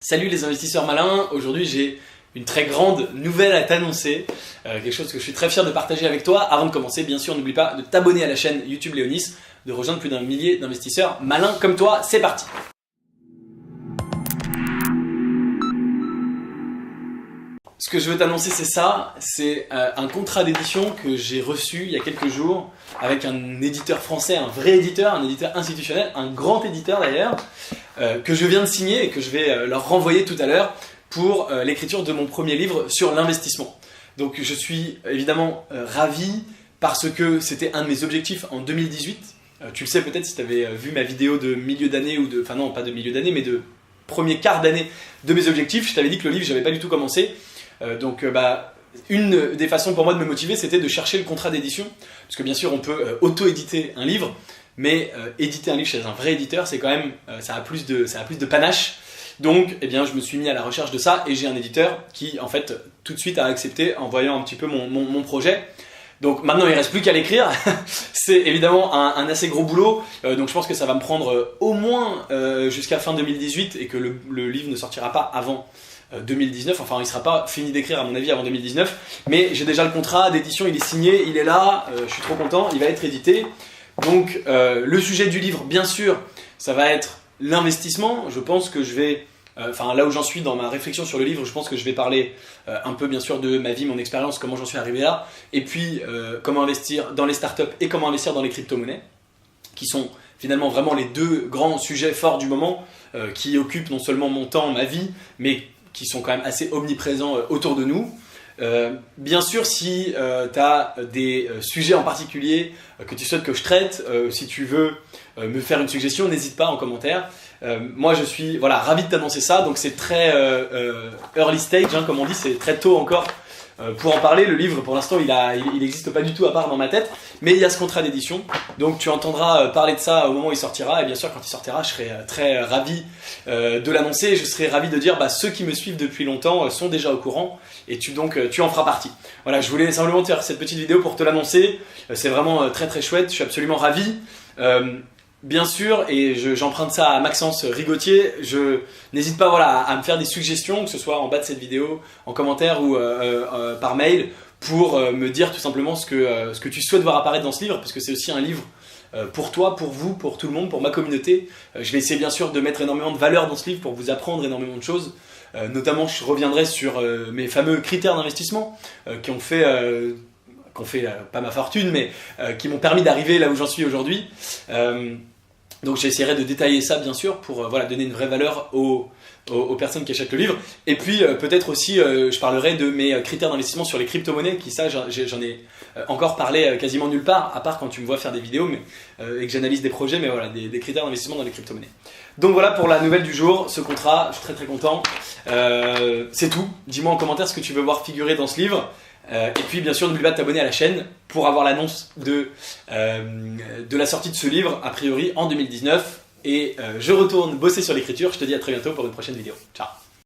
Salut les investisseurs malins, aujourd'hui j'ai une très grande nouvelle à t'annoncer, quelque chose que je suis très fier de partager avec toi. Avant de commencer, bien sûr, n'oublie pas de t'abonner à la chaîne YouTube Léonis, de rejoindre plus d'un millier d'investisseurs malins comme toi. C'est parti! Ce que je veux t'annoncer, c'est ça, c'est un contrat d'édition que j'ai reçu il y a quelques jours avec un éditeur français, un vrai éditeur, un éditeur institutionnel, un grand éditeur d'ailleurs, que je viens de signer et que je vais leur renvoyer tout à l'heure pour l'écriture de mon premier livre sur l'investissement. Donc je suis évidemment ravi parce que c'était un de mes objectifs en 2018. Tu le sais peut-être si tu avais vu ma vidéo de milieu d'année ou de... Enfin non, pas de milieu d'année, mais de premier quart d'année de mes objectifs. Je t'avais dit que le livre, je n'avais pas du tout commencé. Une des façons pour moi de me motiver, c'était de chercher le contrat d'édition. Parce que bien sûr, on peut auto-éditer un livre, mais éditer un livre chez un vrai éditeur, c'est quand même, ça a plus de panache. Donc, eh bien, je me suis mis à la recherche de ça et j'ai un éditeur qui, en fait, tout de suite a accepté en voyant un petit peu mon projet. Donc maintenant, il ne reste plus qu'à l'écrire. C'est évidemment un assez gros boulot. Donc je pense que ça va me prendre au moins jusqu'à fin 2018 et que le livre ne sortira pas avant 2019, enfin il ne sera pas fini d'écrire à mon avis avant 2019, mais j'ai déjà le contrat d'édition, il est signé, il est là, je suis trop content, il va être édité. Donc le sujet du livre, bien sûr, ça va être l'investissement. Je pense que je vais, là où j'en suis dans ma réflexion sur le livre, je pense que je vais parler un peu bien sûr de ma vie, mon expérience, comment j'en suis arrivé là, et puis comment investir dans les startups et comment investir dans les crypto-monnaies, qui sont finalement vraiment les deux grands sujets forts du moment, qui occupent non seulement mon temps, ma vie, mais qui sont quand même assez omniprésents autour de nous. Bien sûr, si tu as des sujets en particulier que tu souhaites que je traite, si tu veux me faire une suggestion, n'hésite pas en commentaire. Moi, je suis ravi de t'annoncer ça. Donc, c'est très early stage, comme on dit, c'est très tôt encore pour en parler. Le livre, pour l'instant, il n'existe pas du tout à part dans ma tête, mais il y a ce contrat d'édition. Donc, tu entendras parler de ça au moment où il sortira. Et bien sûr, quand il sortira, je serai très ravi de l'annoncer. Je serai ravi de dire ceux qui me suivent depuis longtemps sont déjà au courant et tu en feras partie. Voilà, je voulais simplement te faire cette petite vidéo pour te l'annoncer. C'est vraiment très très chouette. Je suis absolument ravi. Bien sûr, et j'emprunte ça à Maxence Rigotier, n'hésite pas à me faire des suggestions, que ce soit en bas de cette vidéo, en commentaire ou par mail, pour me dire tout simplement ce que tu souhaites voir apparaître dans ce livre, parce que c'est aussi un livre pour toi, pour vous, pour tout le monde, pour ma communauté. Je vais essayer bien sûr de mettre énormément de valeur dans ce livre pour vous apprendre énormément de choses. Notamment, je reviendrai sur mes fameux critères d'investissement qui ont fait pas ma fortune, mais qui m'ont permis d'arriver là où j'en suis aujourd'hui. Donc j'essaierai de détailler ça bien sûr pour donner une vraie valeur aux personnes qui achètent le livre. Et puis peut-être aussi je parlerai de mes critères d'investissement sur les crypto-monnaies, qui ça j'en ai encore parlé quasiment nulle part, à part quand tu me vois faire des vidéos et que j'analyse des projets, mais des critères d'investissement dans les crypto-monnaies. Donc voilà pour la nouvelle du jour, ce contrat, je suis très très content. C'est tout, dis-moi en commentaire ce que tu veux voir figurer dans ce livre. Et puis bien sûr n'oublie pas de t'abonner à la chaîne pour avoir l'annonce de la sortie de ce livre a priori en 2019 et je retourne bosser sur l'écriture. Je te dis à très bientôt pour une prochaine vidéo. Ciao.